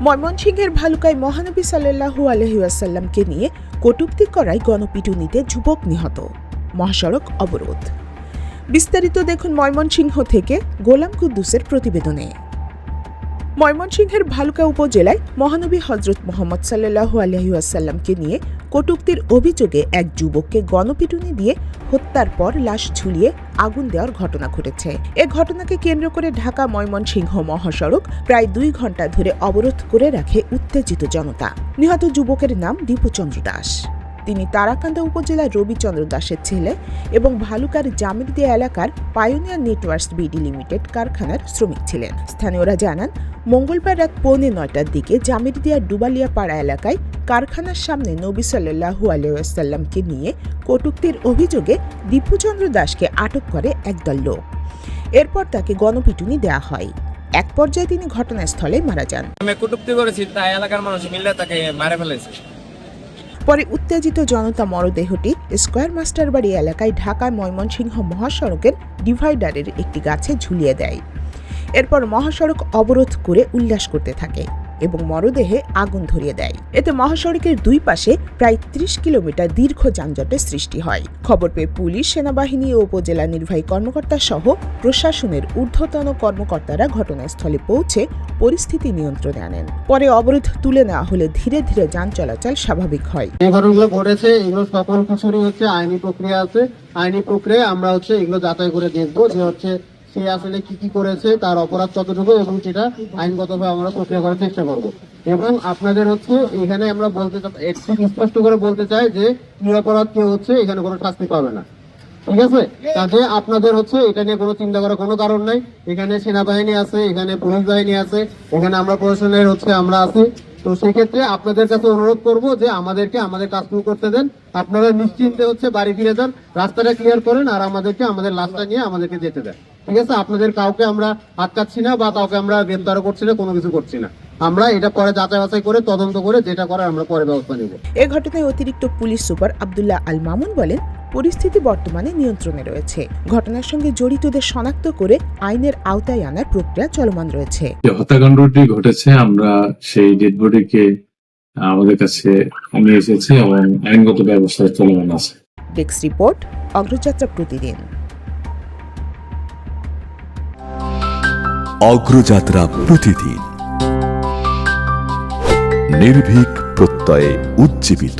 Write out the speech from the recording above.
ময়মনসিংহের ভালুকায় মহানবী সাল্লাল্লাহু আলাইহি ওয়াসাল্লামকে নিয়ে কটূক্তি করায় গণপিটুনিতে যুবক নিহত, মহাসড়ক অবরোধ। বিস্তারিত দেখুন ময়মনসিংহ থেকে গোলাম কুদ্দুসের প্রতিবেদনে। ময়মনসিংহের ভালুকা উপজেলায় মহানবী হযরত মুহাম্মদ সাল্লাল্লাহু আলাইহি ওয়াসাল্লামকে নিয়ে কটূক্তির অভিযোগে এক যুবককে গণপিটুনি দিয়ে হত্যার পর লাশ ঝুলিয়ে আগুন দেওয়ার ঘটনা ঘটেছে। এ ঘটনাকে কেন্দ্র করে ঢাকা ময়মনসিংহ মহাসড়ক প্রায় 2 ঘণ্টা ধরে অবরোধ করে রাখে উত্তেজিত জনতা। নিহত যুবকের নাম দীপুচন্দ্র দাস। তিনি তারাকান্দা উপজেলার রবিচন্দ্র দাসের ছেলে এবং ভালুকার জামিরদিয়া এলাকার পায়োনিয়ার নেটওয়ার্কস বিডি লিমিটেড কারখানার শ্রমিক ছিলেন। স্থানীয়রা জানান, মঙ্গলবার রাত 8:45টার দিকে জামিরদিয়ার ডুবালিয়াপাড়া এলাকায় কারখানার সামনে নবী সাল্লাল্লাহু আলাইহি ওয়াসাল্লামকে নিয়ে কটূক্তির অভিযোগে দীপুচন্দ্র দাসকে আটক করে একদল লোক। এরপর তাকে গণপিটুনি দেওয়া হয়। এক পর্যায়ে তিনি ঘটনাস্থলে মারা যান। আমি কটূক্তি করেছি, তাই এলাকার মানুষ মিলে তাকে মারে ফেলেছে। পরে উত্তেজিত জনতা মরদেহটি স্কয়ার মাস্টার বাড়ি এলাকায় ঢাকা ময়মনসিংহ মহাসড়কের ডিভাইডারের একটি গাছে ঝুলিয়ে দেয়। এরপর মহাসড়ক অবরোধ করে উল্লাস করতে থাকে এবং মরদেহে আগুন ধরিয়ে দেয়। এতে মহাসড়কের 2 পাশে প্রায় 30 কিলোমিটার দীর্ঘ যানজটের সৃষ্টি হয়। খবর পেয়ে পুলিশ, সেনাবাহিনী ও উপজেলা নির্বাহী কর্মকর্তা সহ প্রশাসনের ঊর্ধ্বতন কর্মকর্তারা ঘটনাস্থলে পৌঁছে পরিস্থিতি নিয়ন্ত্রণে আনেন। পরে অবরোধ তুলে নেওয়া হলে ধীরে ধীরে যান চলাচল স্বাভাবিক হয়। এই ঘটনাগুলো ঘটেছে, এগুলো সকল কিছুরই আইনি প্রক্রিয়া আছে। আইনি প্রক্রিয়ায় আমরা এগুলো যাচাই করে দেখবো যে সে আসলে কি করেছে, তার অপরাধ কতটুকু, এবং সেটা আইনগতভাবে আমরা প্রক্রিয়া করার চেষ্টা করবো। এবং আপনাদের এখানে আমরা স্পষ্ট করে বলতে চাই যে নিরপরাধ কেউ এখানে কোনো শাস্তি পাবে না, ঠিক আছে? তাতে আপনাদের এটা নিয়ে কোনো চিন্তা করার কোনো কারণ নাই। এখানে সেনাবাহিনী আছে, এখানে পুলিশ বাহিনী আছে, এখানে আমরা প্রশাসনের আমরা আছি। তো সেক্ষেত্রে আপনাদের কাছে অনুরোধ করবো যে আমাদেরকে আমাদের কাজ শুরু করতে দেন। আপনারা নিশ্চিন্তে বাড়ি ফিরে যান, রাস্তাটা ক্লিয়ার করেন, আর আমাদেরকে আমাদের লাশটা নিয়ে আমাদেরকে যেতে দেন, ঠিক আছে? আপনাদের কাউকে আমরা আটকাচ্ছি না বা কাউকে আমরা গ্রেফতার করছি না, কোনো কিছু করছি না। আমরা এটা পরে যাচাই বাছাই করে তদন্ত করে যেটা করার আমরা পরে ব্যবস্থা নেব। এ ঘটনায় অতিরিক্ত পুলিশ সুপার আব্দুল্লাহ আল মামুন বলেন, পরিস্থিতি বর্তমানে নিয়ন্ত্রণে রয়েছে। ঘটনার সঙ্গে জড়িতদের শনাক্ত করে আইনের আওতায় আনার প্রক্রিয়া চলমান রয়েছে। হত্যাকাণ্ডটি ঘটেছে, আমরা সেই ডেড বডিকে আমাদের কাছে নিয়ে এসেছি এবং আইনগত ব্যবস্থা চলমান আছে। ডেস্ক রিপোর্ট, অগ্রযাত্রা প্রতিদিন। অগ্রযাত্রা প্রতিদিন, নির্ভীক প্রত্যয়ে উজ্জীবিত।